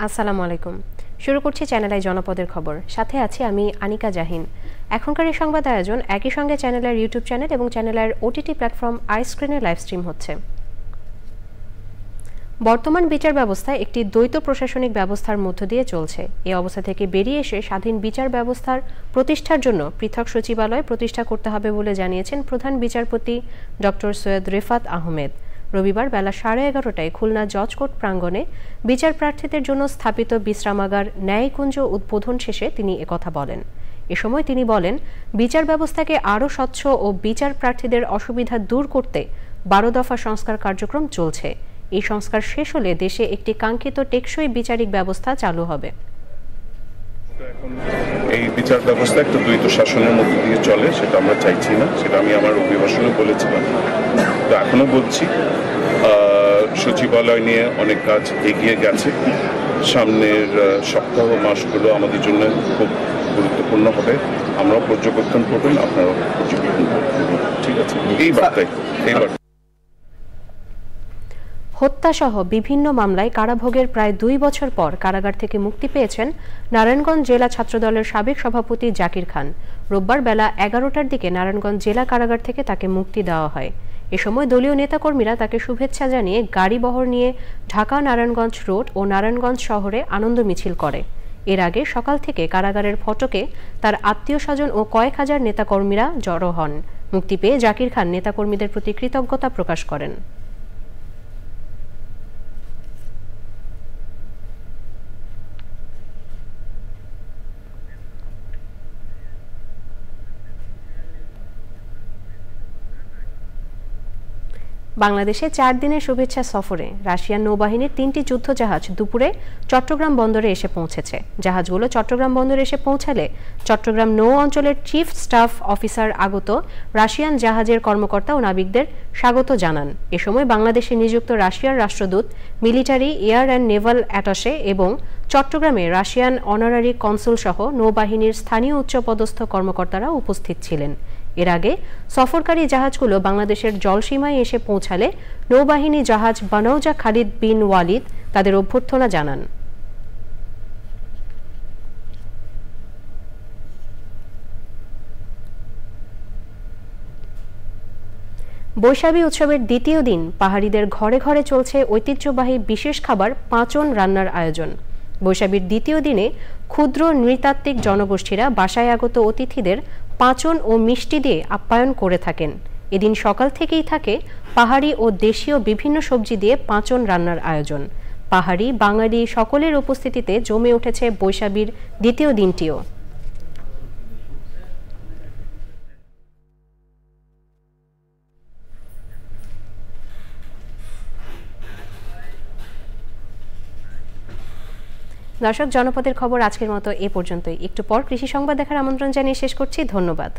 আসসালামু আলাইকুম। শুরু করছি চ্যানেল আই জনপদের খবর। সাথে আছি আমি আনিকা জাহিন। এখনকার এই সংবাদ আয়োজন একই সঙ্গে চ্যানেলের ইউটিউব চ্যানেল এবং চ্যানেলের ওটিটি প্ল্যাটফর্ম আইস্ক্রিনে লাইভ স্ট্রিম হচ্ছে। বর্তমান বিচার ব্যবস্থা একটি দ্বৈত প্রশাসনিক ব্যবস্থার মধ্য দিয়ে চলছে। এই অবস্থা থেকে বেরিয়ে এসে স্বাধীন বিচার ব্যবস্থার প্রতিষ্ঠার জন্য পৃথক সচিবালয় প্রতিষ্ঠা করতে হবে বলে জানিয়েছেন প্রধান বিচারপতি ডক্টর সৈয়দ রেফাত আহমেদ। রবিবার বেলা 11:30টায় খুলনা জজ কোর্ট প্রাঙ্গণে বিচার প্রার্থীদের জন্য স্থাপিত বিশ্রামাগার ন্যায়কুঞ্জ উদ্বোধন শেষে তিনি একথা বলেন। এ সময় তিনি বলেন, বিচার ব্যবস্থাকে আরও স্বচ্ছ ও বিচার প্রার্থীদের অসুবিধা দূর করতে 12 দফা সংস্কার কার্যক্রম চলছে। এই সংস্কার শেষ হলে দেশে একটি কাঙ্ক্ষিত টেকসই বিচারিক ব্যবস্থা চালু হবে। এই বিচার ব্যবস্থা একটা দ্বৈত শাসনের মধ্যে দিয়ে চলে, সেটা আমরা চাইছি না। সেটা আমি আমার অভিভাষণে বলেছিলাম, তো এখনো বলছি। সচিবালয় নিয়ে অনেক কাজ এগিয়ে গেছে। সামনের সপ্তাহ মাসগুলো আমাদের জন্য খুব গুরুত্বপূর্ণ হবে। আমরাও পর্যবেক্ষণ করবেন, আপনারাও পর্যবেক্ষণ করবেন। ঠিক আছে, এই বার্তায় হত্যাসহ বিভিন্ন মামলায় কারাভোগের প্রায় 2 বছর পর কারাগার থেকে মুক্তি পেয়েছেন নারায়ণগঞ্জ জেলা ছাত্রদলের সাবেক সভাপতি জাকির খান। রোববার বেলা 11টার দিকে নারায়ণগঞ্জ জেলা কারাগার থেকে তাকে মুক্তি দেওয়া হয়। এ সময় দলীয় নেতাকর্মীরা তাকে শুভেচ্ছা জানিয়ে গাড়ি বহর নিয়ে ঢাকা নারায়ণগঞ্জ রোড ও নারায়ণগঞ্জ শহরে আনন্দ মিছিল করে। এর আগে সকাল থেকে কারাগারের ফটকে তার আত্মীয় স্বজন ও কয়েক হাজার নেতাকর্মীরা জড়ো হন। মুক্তি পেয়ে জাকির খান নেতাকর্মীদের প্রতি কৃতজ্ঞতা প্রকাশ করেন। বাংলাদেশে 4 দিনের শুভেচ্ছা সফরে রাশিয়ান নৌবাহিনীর 3টি যুদ্ধজাহাজ দুপুরে চট্টগ্রাম বন্দরে এসে পৌঁছেছে। জাহাজগুলো চট্টগ্রাম বন্দরে এসে পৌঁছালে চট্টগ্রাম নৌ অঞ্চলের চিফ স্টাফ অফিসার আগত রাশিয়ান জাহাজের কর্মকর্তা ও নাবিকদের স্বাগত জানান। এ সময় বাংলাদেশে নিযুক্ত রাশিয়ার রাষ্ট্রদূত, military, air and Naval attaché এবং চট্টগ্রামে রাশিয়ান অনারারি কনসুল সহ নৌবাহিনীর স্থানীয় উচ্চপদস্থ কর্মকর্তারা উপস্থিত ছিলেন। এর আগে সফরকারী জাহাজগুলো বাংলাদেশের জলসীমায় এসে পৌঁছালে নৌবাহিনী জাহাজ বানৌজা খালিদ বিন ওয়ালিদ তাদের অভ্যর্থনা জানান। বৈশাখী উৎসবের দ্বিতীয় দিন পাহাড়িদের ঘরে ঘরে চলছে ঐতিহ্যবাহী বিশেষ খাবার পাঁচন রান্নার আয়োজন। বৈশাখীর দ্বিতীয় দিনে ক্ষুদ্র নৃতাত্ত্বিক জনগোষ্ঠীরা বাসায় আগত অতিথিদের পাঁচন ও মিষ্টি দিয়ে আপ্যায়ন করে থাকেন। এদিন সকাল থেকেই থাকে পাহাড়ি ও দেশীয় বিভিন্ন সবজি দিয়ে পাঁচন রান্নার আয়োজন। পাহাড়ি, বাঙালি সকলের উপস্থিতিতে জমে উঠেছে বৈশাখীর দ্বিতীয় দিনটিও। দর্শক, জনপদের খবর আজকের মতো এ পর্যন্তই। একটু পর কৃষি সংবাদ দেখার আমন্ত্রণ জানিয়ে শেষ করছি। ধন্যবাদ।